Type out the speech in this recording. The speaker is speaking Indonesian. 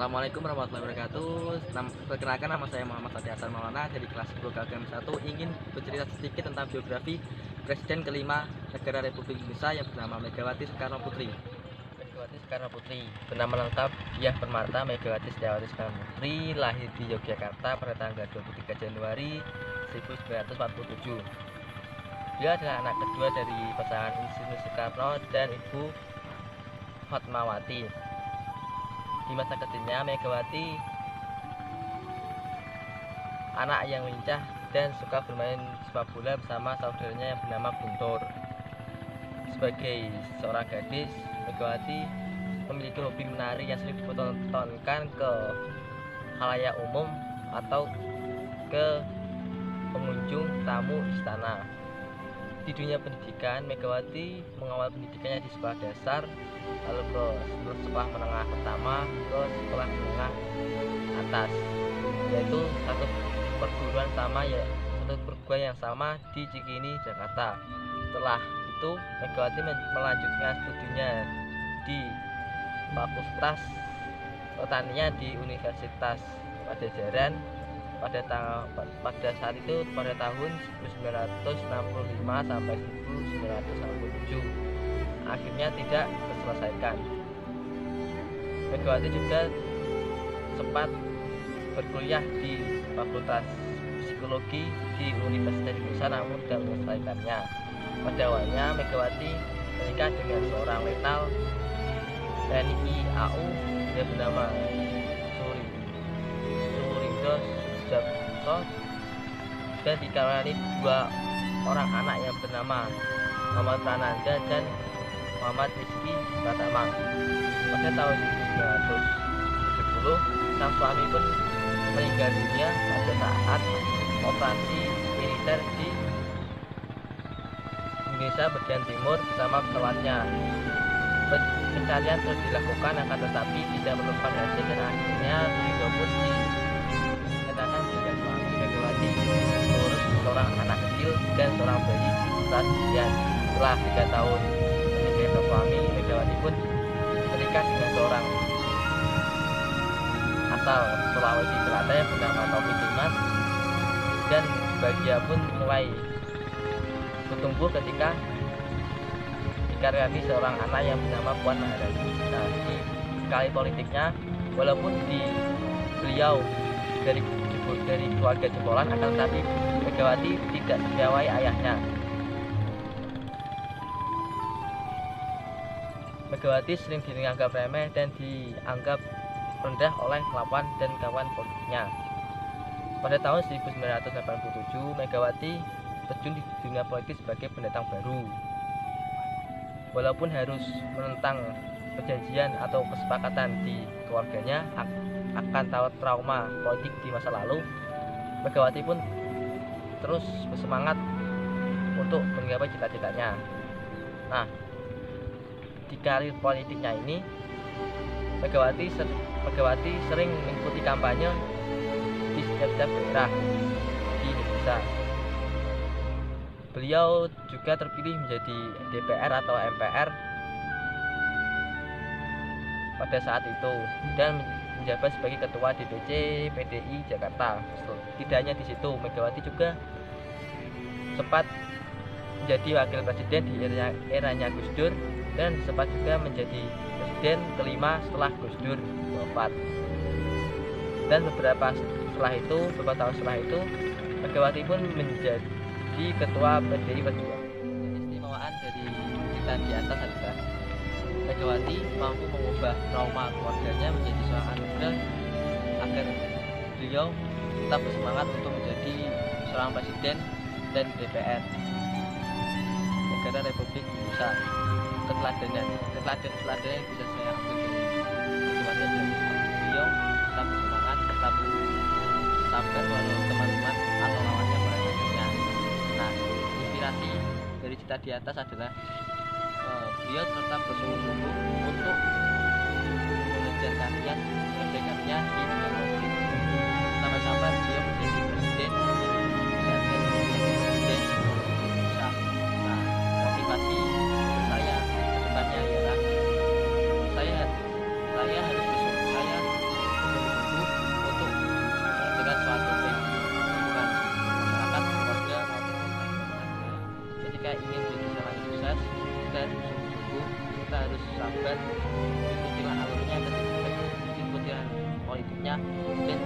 Assalamualaikum warahmatullahi wabarakatuh. Perkenalkan, nama saya Muhammad Fatih Hasan Maulana dari kelas 10 KGM 1, ingin bercerita sedikit tentang biografi Presiden kelima Negara Republik Indonesia yang bernama Megawati Soekarno Putri. Megawati Soekarno Putri, bernama lengkap Diah Permata Megawati Setiawati Soekarno Putri, lahir di Yogyakarta pada tanggal 23 Januari 1947. Dia adalah anak kedua dari pasangan Insinyur Soekarno dan Ibu Fatmawati. Di masa kecilnya, Megawati anak yang lincah dan suka bermain sepak bola bersama saudaranya yang bernama Guntur. Sebagai seorang gadis, Megawati memiliki hobi menari yang sering dipertontonkan ke khalayak umum atau ke pengunjung tamu istana. Di dunia pendidikan, Megawati mengawal pendidikannya di sekolah dasar, lalu ke sekolah menengah pertama, ke sekolah menengah atas, yaitu satu perguruan yang sama di Cikini, Jakarta. Setelah itu, Megawati melanjutkan studinya di Fakultas Pertanian di Universitas Padjadjaran pada saat itu, pada tahun 1965 sampai 1967. Akhirnya tidak terselesaikan. Megawati juga sempat berkuliah di Fakultas Psikologi di Universitas Indonesia, namun tidak menyelesaikannya. Pada awalnya, Megawati menikah dengan seorang letnan TNI AU yang bernama Surindo Sudjarso dan dikaruniai dua orang anak yang bernama Muhammad Prananda dan Muhammad Rizky Pratama. Pada tahun 1970, sang suami pun meninggal dunia pada saat operasi militer di Indonesia bagian timur bersama pesawatnya. Pencarian terus dilakukan, akan tetapi tidak menemukan hasil, dan akhirnya Surindo pun dinyatakan sebagai suami Megawati mengurus seorang anak kecil dan seorang bayi saat usia. Setelah 3 tahun menikah sang suami, Megawati pun menikah dengan seorang asal Sulawesi Selatan yang bernama Tommy Dimas, dan bahagia pun mulai bertumbuh ketika dikaruniai seorang anak yang bernama Puan Maharani. Nah, di kali politiknya, walaupun beliau dari keluarga jebolan, akan tetapi Megawati tidak sepiawai ayahnya. Megawati sering dianggap remeh dan dianggap rendah oleh lawan dan kawan politiknya. Pada tahun 1987, Megawati terjun di dunia politik sebagai pendatang baru. Walaupun harus menentang perjanjian atau kesepakatan di keluarganya akan trauma politik di masa lalu, Megawati pun terus bersemangat untuk menggapai cita-citanya. Nah, di karir politiknya ini, Megawati sering mengikuti kampanye di setiap daerah di Indonesia. Beliau juga terpilih menjadi DPR atau MPR pada saat itu dan menjabat sebagai Ketua DPC PDI Jakarta. Tidak hanya di situ, Megawati juga sempat menjadi wakil presiden di eranya Gus Dur dan sempat juga menjadi presiden kelima setelah Gus Dur wafat. Dan beberapa tahun setelah itu, Megawati pun menjadi Ketua PDI Perjuangan. Keistimewaan dari cerita di atas adalah Megawati mampu mengubah trauma keluarganya menjadi seorang anugerah agar beliau tetap bersemangat untuk menjadi seorang presiden dan DPR Negara Republik Indonesia. Keteladanan yang bisa saya ambil dari Megawati adalah beliau tetap bersemangat, tetap sabar walau teman-teman atau lawannya meremehkannya. Nah, inspirasi dari cerita di atas adalah beliau tetap bersungguh-sungguh untuk mengejar karyanya di dunia politik, sampai-sampai beliau menjadi presiden Indonesia. Nah, motivasi saya ke depannya ialah saya harus sahabat, ikutilah alurnya, ikutilah politiknya, dan